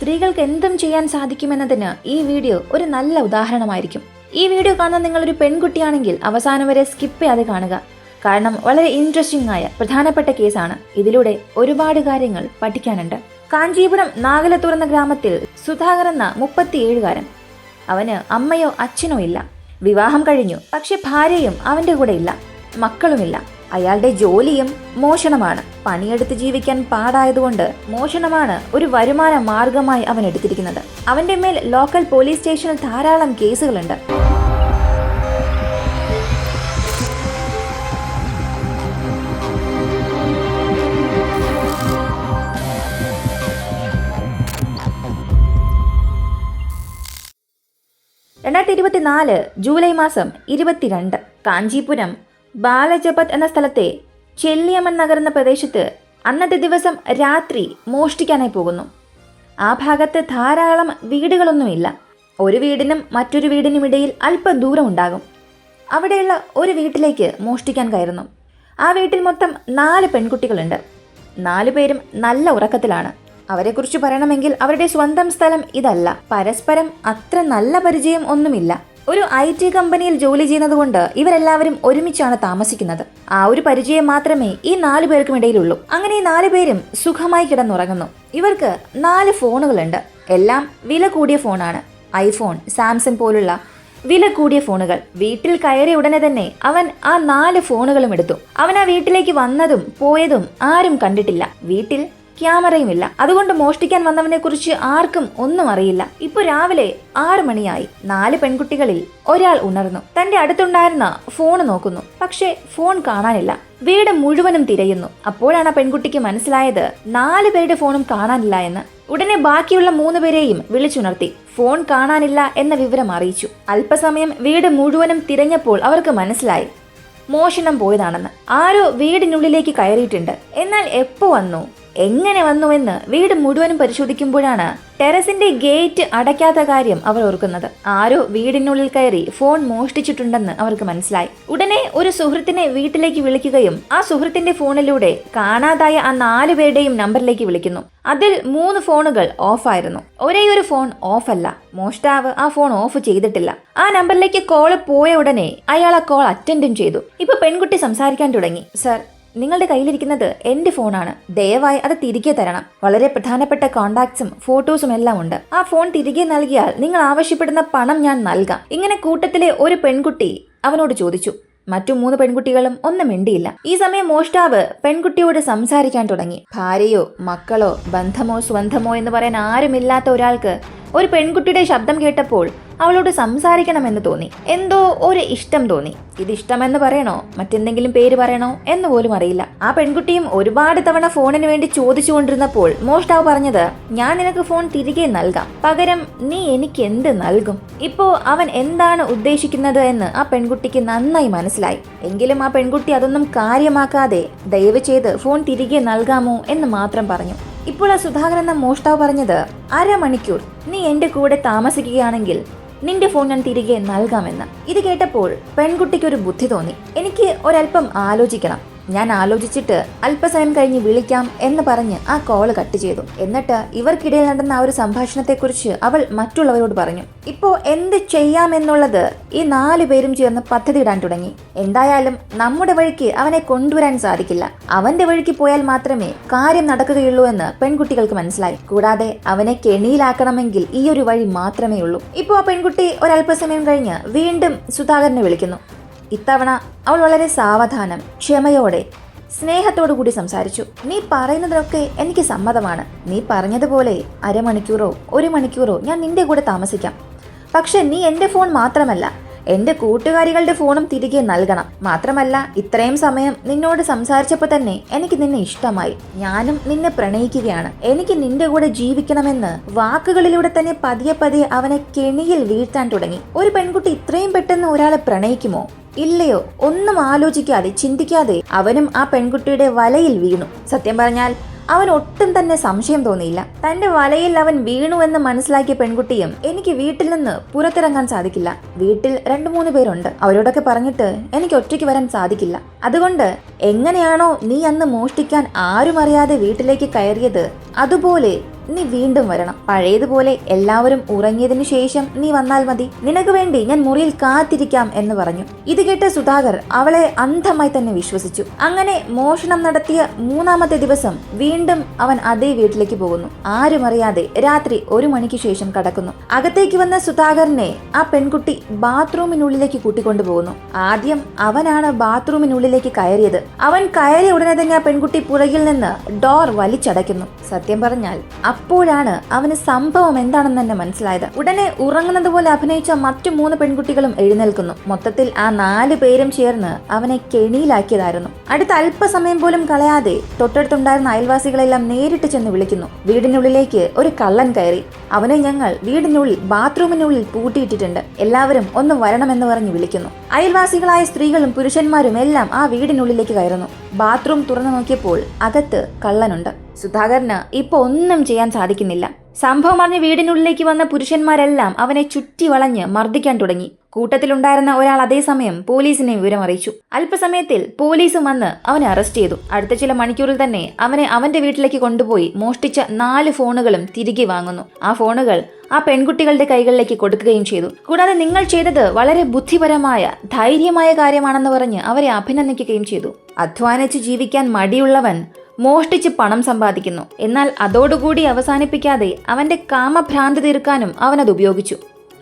സ്ത്രീകൾക്ക് എന്തും ചെയ്യാൻ സാധിക്കുമെന്നതിന് ഈ വീഡിയോ ഒരു നല്ല ഉദാഹരണമായിരിക്കും. ഈ വീഡിയോ കാണുന്ന നിങ്ങളൊരു പെൺകുട്ടിയാണെങ്കിൽ അവസാനം വരെ സ്കിപ്പ് ചെയ്യാതെ കാണുക. കാരണം വളരെ ഇൻട്രസ്റ്റിംഗ് ആയ പ്രധാനപ്പെട്ട കേസാണ്. ഇതിലൂടെ ഒരുപാട് കാര്യങ്ങൾ പഠിക്കാനുണ്ട്. കാഞ്ചീപുരം നാഗലത്തൂർ എന്ന ഗ്രാമത്തിൽ സുധാകർ എന്ന 37കാരൻ. അവന് അമ്മയോ അച്ഛനോ ഇല്ല. വിവാഹം കഴിഞ്ഞു, പക്ഷെ ഭാര്യയും അവന്റെ കൂടെ ഇല്ല, മക്കളുമില്ല. അയാളുടെ ജോലിയും മോഷണമാണ്. പണിയെടുത്ത് ജീവിക്കാൻ പാടായതുകൊണ്ട് മോഷണമാണ് ഒരു വരുമാന മാർഗമായി അവൻ എടുത്തിരിക്കുന്നത്. അവന്റെ മേൽ ലോക്കൽ പോലീസ് സ്റ്റേഷനിൽ ധാരാളം കേസുകളുണ്ട്. ജൂലൈ മാസം 22 കാഞ്ചീപുരം ബാലജപത് എന്ന സ്ഥലത്തെ ചെല്ലിയമൺ നഗർ എന്ന പ്രദേശത്ത് അന്നത്തെ ദിവസം രാത്രി മോഷ്ടിക്കാനായി പോകുന്നു. ആ ഭാഗത്ത് ധാരാളം വീടുകളൊന്നുമില്ല. ഒരു വീടിനും മറ്റൊരു വീടിനും ഇടയിൽ അല്പ ദൂരം ഉണ്ടാകും. അവിടെയുള്ള ഒരു വീട്ടിലേക്ക് മോഷ്ടിക്കാൻ കയറുന്നു. ആ വീട്ടിൽ മൊത്തം 4 പെൺകുട്ടികളുണ്ട്. 4 പേരും നല്ല ഉറക്കത്തിലാണ്. അവരെക്കുറിച്ച് പറയണമെങ്കിൽ അവരുടെ സ്വന്തം സ്ഥലം ഇതല്ല. പരസ്പരം അത്ര നല്ല പരിചയം ഒന്നുമില്ല. ഒരു IT കമ്പനിയിൽ ജോലി ചെയ്യുന്നത് കൊണ്ട് ഇവരെല്ലാവരും ഒരുമിച്ചാണ് താമസിക്കുന്നത്. ആ ഒരു പരിചയം മാത്രമേ ഈ 4 പേർക്കും ഇടയിലുള്ളൂ. അങ്ങനെ ഈ 4 പേരും സുഖമായി കിടന്നുറങ്ങുന്നു. ഇവർക്ക് 4 ഫോണുകളുണ്ട്. എല്ലാം വില കൂടിയ ഫോണാണ്. ഐഫോൺ, സാംസങ് പോലുള്ള വില കൂടിയ ഫോണുകൾ. വീട്ടിൽ കയറിയ ഉടനെ തന്നെ അവൻ ആ 4 ഫോണുകളും എടുത്തു. അവൻ ആ വീട്ടിലേക്ക് വന്നതും പോയതും ആരും കണ്ടിട്ടില്ല. വീട്ടിൽ ക്യാമറയുമില്ല. അതുകൊണ്ട് മോഷ്ടിക്കാൻ വന്നവനെ കുറിച്ച് ആർക്കും ഒന്നും അറിയില്ല. ഇപ്പൊ രാവിലെ 6 മണിയായി. 4 പെൺകുട്ടികളിൽ ഒരാൾ ഉണർന്നു. തന്റെ അടുത്തുണ്ടായിരുന്ന ഫോൺ നോക്കുന്നു. പക്ഷേ ഫോൺ കാണാനില്ല. വീട് മുഴുവനും തിരയുന്നു. അപ്പോഴാണ് ആ പെൺകുട്ടിക്ക് മനസ്സിലായത് 4 പേരുടെ ഫോണും കാണാനില്ല എന്ന്. ഉടനെ ബാക്കിയുള്ള 3 പേരെയും വിളിച്ചുണർത്തി. ഫോൺ കാണാനില്ല എന്ന വിവരം അറിയിച്ചു. അല്പസമയം വീട് മുഴുവനും തിരഞ്ഞപ്പോൾ അവർക്ക് മനസ്സിലായി മോഷണം പോയതാണെന്ന്. ആരോ വീടിനുള്ളിലേക്ക് കയറിയിട്ടുണ്ട്. എന്നാൽ എപ്പോ വന്നു, എങ്ങനെ വന്നുവെന്ന് വീട് മുഴുവനും പരിശോധിക്കുമ്പോഴാണ് ടെറസിന്റെ ഗേറ്റ് അടയ്ക്കാത്ത കാര്യം അവർ ഓർക്കുന്നത്. ആരോ വീടിനുള്ളിൽ കയറി ഫോൺ മോഷ്ടിച്ചിട്ടുണ്ടെന്ന് അവർക്ക് മനസ്സിലായി. ഉടനെ ഒരു സുഹൃത്തിനെ വീട്ടിലേക്ക് വിളിക്കുകയും ആ സുഹൃത്തിന്റെ ഫോണിലൂടെ കാണാതായ ആ 4 പേരുടെയും നമ്പറിലേക്ക് വിളിക്കുന്നു. അതിൽ 3 ഫോണുകൾ ഓഫായിരുന്നു. ഒരേ ഒരു ഫോൺ ഓഫല്ല. മോഷ്ടാവ് ആ ഫോൺ ഓഫ് ചെയ്തിട്ടില്ല. ആ നമ്പറിലേക്ക് കോള് പോയ ഉടനെ അയാൾ ആ കോൾ അറ്റൻഡും ചെയ്തു. ഇപ്പൊ പെൺകുട്ടി സംസാരിക്കാൻ തുടങ്ങി. സർ, നിങ്ങളുടെ കയ്യിലിരിക്കുന്നത് എന്റെ ഫോണാണ്. ദയവായി അത് തിരികെ തരണം. വളരെ പ്രധാനപ്പെട്ട കോണ്ടാക്ട്സും ഫോട്ടോസും എല്ലാം ഉണ്ട്. ആ ഫോൺ തിരികെ നൽകിയാൽ നിങ്ങൾ ആവശ്യപ്പെടുന്ന പണം ഞാൻ നൽകാം. ഇങ്ങനെ കൂട്ടത്തിലെ ഒരു പെൺകുട്ടി അവനോട് ചോദിച്ചു. മറ്റു 3 പെൺകുട്ടികളും ഒന്നും മിണ്ടിയില്ല. ഈ സമയം മോഷ്ടാവ് പെൺകുട്ടിയോട് സംസാരിക്കാൻ തുടങ്ങി. ഭാര്യയോ മക്കളോ ബന്ധമോ സ്വന്തമോ എന്ന് പറയാൻ ആരുമില്ലാത്ത ഒരാൾക്ക് ഒരു പെൺകുട്ടിയുടെ ശബ്ദം കേട്ടപ്പോൾ അവളോട് സംസാരിക്കണമെന്ന് തോന്നി. എന്തോ ഒരു ഇഷ്ടം തോന്നി. ഇത് ഇഷ്ടമെന്ന് പറയണോ മറ്റെന്തെങ്കിലും പേര് പറയണോ എന്ന് പോലും അറിയില്ല. ആ പെൺകുട്ടിയും ഒരുപാട് തവണ ഫോണിന് വേണ്ടി ചോദിച്ചുകൊണ്ടിരുന്നപ്പോൾ മോഷ്ടാവ് പറഞ്ഞത്, ഞാൻ നിനക്ക് ഫോൺ തിരികെ നൽകാം, പകരം നീ എനിക്ക് എന്ത് നൽകും? ഇപ്പോ അവൻ എന്താണ് ഉദ്ദേശിക്കുന്നത് എന്ന് ആ പെൺകുട്ടിക്ക് നന്നായി മനസ്സിലായി. എങ്കിലും ആ പെൺകുട്ടി അതൊന്നും കാര്യമാക്കാതെ ദയവ് ചെയ്ത് ഫോൺ തിരികെ നൽകാമോ എന്ന് മാത്രം പറഞ്ഞു. ഇപ്പോൾ ആ സുധാകർ എന്ന മോഷ്ടാവ് പറഞ്ഞത്, 1/2 മണിക്കൂർ നീ എന്റെ കൂടെ താമസിക്കുകയാണെങ്കിൽ നിന്റെ ഫോൺ ഞാൻ തിരികെ നൽകാമെന്ന്. ഇത് കേട്ടപ്പോൾ പെൺകുട്ടിക്ക് ഒരു ബുദ്ധി തോന്നി. എനിക്ക് ഒരല്പം ആലോചിക്കണം, ഞാൻ ആലോചിച്ചിട്ട് അല്പസമയം കഴിഞ്ഞ് വിളിക്കാം എന്ന് പറഞ്ഞ് ആ കോള് കട്ട് ചെയ്തു. എന്നിട്ട് ഇവർക്കിടയിൽ നടന്ന ആ ഒരു സംഭാഷണത്തെക്കുറിച്ച് അവൾ മറ്റുള്ളവരോട് പറഞ്ഞു. ഇപ്പോ എന്ത് ചെയ്യാമെന്നുള്ളത് ഈ 4 പേരും ചേർന്ന് പദ്ധതി ഇടാൻ തുടങ്ങി. എന്തായാലും നമ്മുടെ വഴിക്ക് അവനെ കൊണ്ടുവരാൻ സാധിക്കില്ല. അവന്റെ വഴിക്ക് പോയാൽ മാത്രമേ കാര്യം നടക്കുകയുള്ളൂ എന്ന് പെൺകുട്ടികൾക്ക് മനസ്സിലായി. കൂടാതെ അവനെ കെണിയിലാക്കണമെങ്കിൽ ഈ ഒരു വഴി മാത്രമേ ഉള്ളൂ. ഇപ്പോ ആ പെൺകുട്ടി ഒരല്പസമയം കഴിഞ്ഞ് വീണ്ടും സുധാകരനെ വിളിക്കുന്നു. ഇത്തവണ അവൾ വളരെ സാവധാനം, ക്ഷമയോടെ, സ്നേഹത്തോടു കൂടി സംസാരിച്ചു. നീ പറയുന്നതിനൊക്കെ എനിക്ക് സമ്മതമാണ്. നീ പറഞ്ഞതുപോലെ 1/2 മണിക്കൂറോ 1 മണിക്കൂറോ ഞാൻ നിന്റെ കൂടെ താമസിക്കാം. പക്ഷെ നീ എന്റെ ഫോൺ മാത്രമല്ല എന്റെ കൂട്ടുകാരികളുടെ ഫോണും തിരികെ നൽകണം. മാത്രമല്ല, ഇത്രയും സമയം നിന്നോട് സംസാരിച്ചപ്പോൾ തന്നെ എനിക്ക് നിന്നെ ഇഷ്ടമായി. ഞാനും നിന്നെ പ്രണയിക്കുകയാണ്. എനിക്ക് നിന്റെ കൂടെ ജീവിക്കണമെന്ന് വാക്കുകളിലൂടെ തന്നെ പതിയെ പതിയെ അവനെ കെണിയിൽ വീഴ്ത്താൻ തുടങ്ങി. ഒരു പെൺകുട്ടി ഇത്രയും പെട്ടെന്ന് ഒരാളെ പ്രണയിക്കുമോ? ഇല്ലയോ? ഒന്നും ആലോചിക്കാതെ ചിന്തിക്കാതെ അവനും ആ പെൺകുട്ടിയുടെ വലയിൽ വീണു. സത്യം പറഞ്ഞാൽ അവൻ ഒട്ടും തന്നെ സംശയം തോന്നിയില്ല. തന്റെ വലയിൽ അവൻ വീണു എന്ന് മനസ്സിലാക്കിയ പെൺകുട്ടിയും, എനിക്ക് വീട്ടിൽ നിന്ന് പുറത്തിറങ്ങാൻ സാധിക്കില്ല, വീട്ടിൽ 2-3 പേരുണ്ട്, അവരോടൊക്കെ പറഞ്ഞിട്ട് എനിക്ക് ഒറ്റയ്ക്ക് വരാൻ സാധിക്കില്ല. അതുകൊണ്ട് എങ്ങനെയാണോ നീ അന്ന് മോഷ്ടിക്കാൻ ആരും അറിയാതെ വീട്ടിലേക്ക് കയറിയത്, അതുപോലെ നീ വീണ്ടും വരണം. പഴയതുപോലെ എല്ലാവരും ഉറങ്ങിയതിനു ശേഷം നീ വന്നാൽ മതി. നിനക്ക് വേണ്ടി ഞാൻ മുറിയിൽ കാത്തിരിക്കാം എന്ന് പറഞ്ഞു. ഇത് കേട്ട സുധാകർ അവളെ അന്ധമായി തന്നെ വിശ്വസിച്ചു. അങ്ങനെ മോഷണം നടത്തിയ 3-ാമത്തെ ദിവസം വീണ്ടും അവൻ അതേ വീട്ടിലേക്ക് പോകുന്നു. ആരും അറിയാതെ രാത്രി 1 മണിക്ക് ശേഷം കടക്കുന്നു. അകത്തേക്ക് വന്ന സുധാകരനെ ആ പെൺകുട്ടി ബാത്റൂമിനുള്ളിലേക്ക് കൂട്ടിക്കൊണ്ടു പോകുന്നു. ആദ്യം അവനാണ് ബാത്റൂമിനുള്ളിലേക്ക് കയറിയത്. അവൻ കയറിയ ഉടനെ തന്നെ ആ പെൺകുട്ടി പുറകിൽ നിന്ന് ഡോർ വലിച്ചടയ്ക്കുന്നു. സത്യം പറഞ്ഞാൽ അപ്പോഴാണ് അവന് സംഭവം എന്താണെന്ന് തന്നെ മനസ്സിലായത്. ഉടനെ ഉറങ്ങുന്നത് പോലെ അഭിനയിച്ച മറ്റു 3 പെൺകുട്ടികളും എഴുന്നേൽക്കുന്നു. മൊത്തത്തിൽ ആ 4 പേരും ചേർന്ന് അവനെ കെണിയിലാക്കിയതായിരുന്നു. അടുത്ത അല്പസമയം പോലും കളയാതെ തൊട്ടടുത്തുണ്ടായിരുന്ന അയൽവാസികളെല്ലാം നേരിട്ട് ചെന്ന് വിളിക്കുന്നു. വീടിനുള്ളിലേക്ക് ഒരു കള്ളൻ കയറി. അവനെ ഞങ്ങൾ വീടിനുള്ളിൽ ബാത്റൂമിനുള്ളിൽ പൂട്ടിയിട്ടിട്ടുണ്ട്, എല്ലാവരും ഒന്ന് വരണമെന്ന് പറഞ്ഞ് വിളിക്കുന്നു. അയൽവാസികളായ സ്ത്രീകളും പുരുഷന്മാരും എല്ലാം ആ വീടിനുള്ളിലേക്ക് കയറുന്നു. ബാത്റൂം തുറന്നു നോക്കിയപ്പോൾ അകത്ത് കള്ളനുണ്ട്. സുധാകരന് ഇപ്പൊ ഒന്നും ചെയ്യാൻ സാധിക്കുന്നില്ല. സംഭവം അറിഞ്ഞ് വീടിനുള്ളിലേക്ക് വന്ന പുരുഷന്മാരെല്ലാം അവനെ ചുറ്റി വളഞ്ഞ് മർദ്ദിക്കാൻ തുടങ്ങി. കൂട്ടത്തിലുണ്ടായിരുന്ന ഒരാൾ അതേസമയം പോലീസിനെ വിവരം അറിയിച്ചു. അല്പസമയത്തിൽ പോലീസും വന്ന് അവനെ അറസ്റ്റ് ചെയ്തു. അടുത്ത ചില മണിക്കൂറിൽ തന്നെ അവനെ അവന്റെ വീട്ടിലേക്ക് കൊണ്ടുപോയി മോഷ്ടിച്ച 4 ഫോണുകളും തിരികെ വാങ്ങുന്നു. ആ ഫോണുകൾ ആ പെൺകുട്ടികളുടെ കൈകളിലേക്ക് കൊടുക്കുകയും ചെയ്തു. കൂടാതെ നിങ്ങൾ ചെയ്തത് വളരെ ബുദ്ധിപരമായ ധൈര്യമായ കാര്യമാണെന്ന് പറഞ്ഞ് അവരെ അഭിനന്ദിക്കുകയും ചെയ്തു. അധ്വാനിച്ച് ജീവിക്കാൻ മടിയുള്ളവൻ മോഷ്ടിച്ച് പണം സമ്പാദിക്കുന്നു. എന്നാൽ അതോടുകൂടി അവസാനിപ്പിക്കാതെ അവന്റെ കാമഭ്രാന്തി തീർക്കാനും അവനത് ഉപയോഗിച്ചു.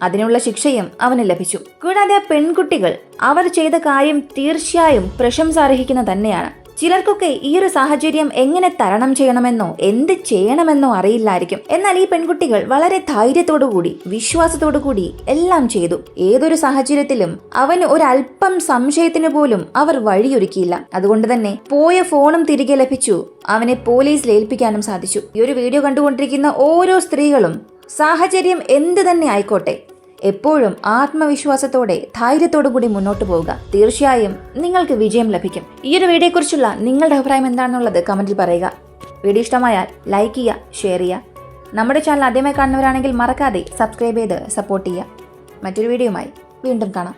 അതിനുള്ള ശിക്ഷയും അവന് ലഭിച്ചു. കൂടാതെ ആ പെൺകുട്ടികൾ അവർ ചെയ്ത കാര്യം തീർച്ചയായും പ്രശംസ അർഹിക്കുന്ന തന്നെയാണ്. ചിലർക്കൊക്കെ ഈ ഒരു സാഹചര്യം എങ്ങനെ തരണം ചെയ്യണമെന്നോ എന്ത് ചെയ്യണമെന്നോ അറിയില്ലായിരിക്കും. എന്നാൽ ഈ പെൺകുട്ടികൾ വളരെ ധൈര്യത്തോടുകൂടി വിശ്വാസത്തോടുകൂടി എല്ലാം ചെയ്തു. ഏതൊരു സാഹചര്യത്തിലും അവന് ഒരല്പം സംശയത്തിന് പോലും അവർ വഴിയൊരുക്കിയില്ല. അതുകൊണ്ട് തന്നെ പോയ ഫോണും തിരികെ ലഭിച്ചു. അവനെ പോലീസിൽ ഏൽപ്പിക്കാനും സാധിച്ചു. ഈ ഒരു വീഡിയോ കണ്ടുകൊണ്ടിരിക്കുന്ന ഓരോ സ്ത്രീകളും സാഹചര്യം എന്ത് തന്നെ ആയിക്കോട്ടെ, എപ്പോഴും ആത്മവിശ്വാസത്തോടെ ധൈര്യത്തോടു കൂടി മുന്നോട്ട് പോവുക. തീർച്ചയായും നിങ്ങൾക്ക് വിജയം ലഭിക്കും. ഈ ഒരു വീഡിയോയെക്കുറിച്ചുള്ള നിങ്ങളുടെ അഭിപ്രായം എന്താണെന്നുള്ളത് കമന്റിൽ പറയുക. വീഡിയോ ഇഷ്ടമായാൽ ലൈക്ക് ചെയ്യുക, ഷെയർ ചെയ്യുക. നമ്മുടെ ചാനൽ ആദ്യമായി കാണുന്നവരാണെങ്കിൽ മറക്കാതെ സബ്സ്ക്രൈബ് ചെയ്ത് സപ്പോർട്ട് ചെയ്യുക. മറ്റൊരു വീഡിയോയുമായി വീണ്ടും കാണാം.